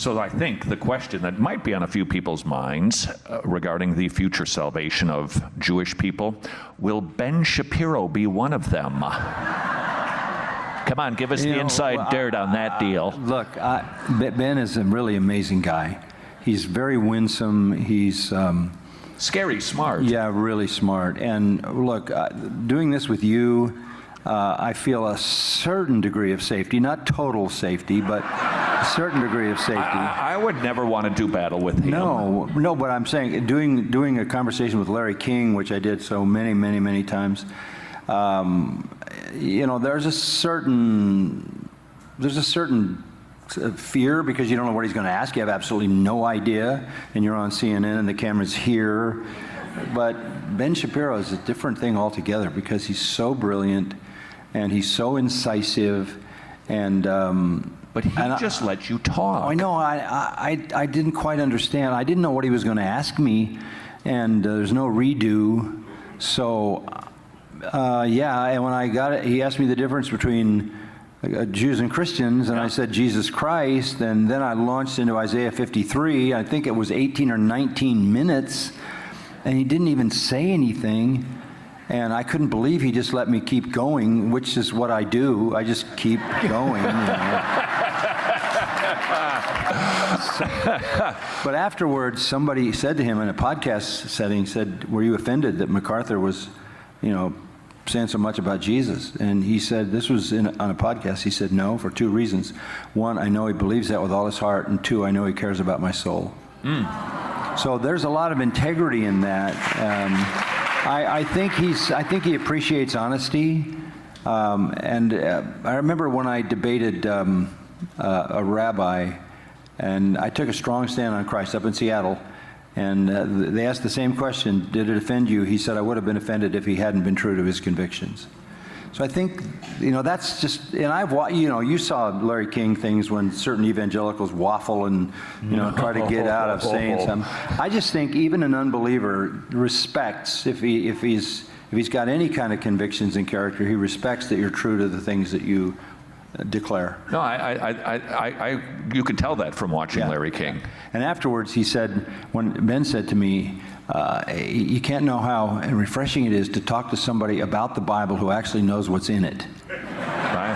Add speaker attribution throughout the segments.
Speaker 1: So I think the question that might be on a few people's minds regarding the future salvation of Jewish people, will Ben Shapiro be one of them? Come on, give us the inside dirt on that deal.
Speaker 2: Look, Ben is a really amazing guy. He's very winsome. He's
Speaker 1: scary smart.
Speaker 2: Yeah, really smart. And look, doing this with you, I feel a certain degree of safety, not total safety, but a certain degree of safety.
Speaker 1: I would never want to do battle with him.
Speaker 2: No, but I'm saying doing a conversation with Larry King, which I did so many times, you know, there's a certain fear because you don't know what he's going to ask. You have absolutely no idea, and you're on CNN and the camera's here. But Ben Shapiro is a different thing altogether because he's so brilliant and he's so incisive, and
Speaker 1: but he just lets you talk.
Speaker 2: I know. I didn't quite understand. I didn't know what he was going to ask me, and there's no redo. So yeah, and when I got it, he asked me the difference between Jews and Christians, and I said Jesus Christ, and then I launched into Isaiah 53. I think it was 18 or 19 minutes, and he didn't even say anything, and I couldn't believe he just let me keep going, which is what I do. I just keep going. You know. But afterwards, somebody said to him in a podcast setting, said, "Were you offended that MacArthur was, you know, saying so much about Jesus?" And he said, this was on a podcast, he said, "No, for two reasons. One, I know he believes that with all his heart, and two, I know he cares about my soul." So there's a lot of integrity in that. I think he appreciates honesty. And I remember when I debated a rabbi, and I took a strong stand on Christ up in Seattle. And they asked the same question, did it offend you? He said, I would have been offended if he hadn't been true to his convictions. So I think, you know, that's just, and you know, you saw Larry King things when certain evangelicals waffle and, you know, try to get out of saying something. I just think even an unbeliever respects, if he's got any kind of convictions and character, he respects that you're true to the things that you declare.
Speaker 1: No, you could tell that from watching Larry King.
Speaker 2: And afterwards, he said, when Ben said to me, you can't know how refreshing it is to talk to somebody about the Bible who actually knows what's in it.
Speaker 1: Right?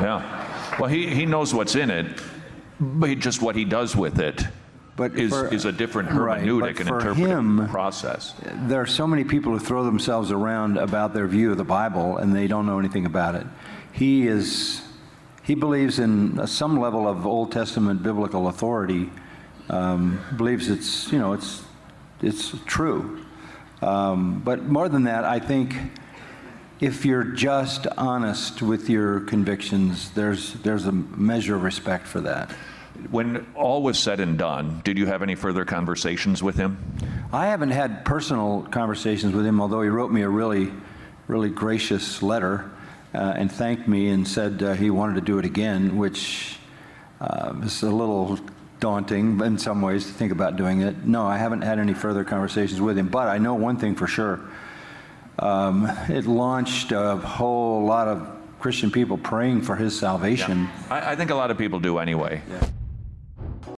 Speaker 1: Yeah. Well, he knows what's in it, but just what he does with it is a different hermeneutic and interpretive process.
Speaker 2: There are so many people who throw themselves around about their view of the Bible, and they don't know anything about it. He believes in some level of Old Testament biblical authority, believes it's, you know, it's true. But more than that, I think if you're just honest with your convictions, there's a measure of respect for that.
Speaker 1: When all was said and done, did you have any further conversations with him?
Speaker 2: I haven't had personal conversations with him, although he wrote me a really gracious letter. And thanked me and said he wanted to do it again, which is a little daunting in some ways to think about doing it. No, I haven't had any further conversations with him, but I know one thing for sure. It launched a whole lot of Christian people praying for his salvation.
Speaker 1: Yeah. I think a lot of people do anyway.
Speaker 2: Yeah.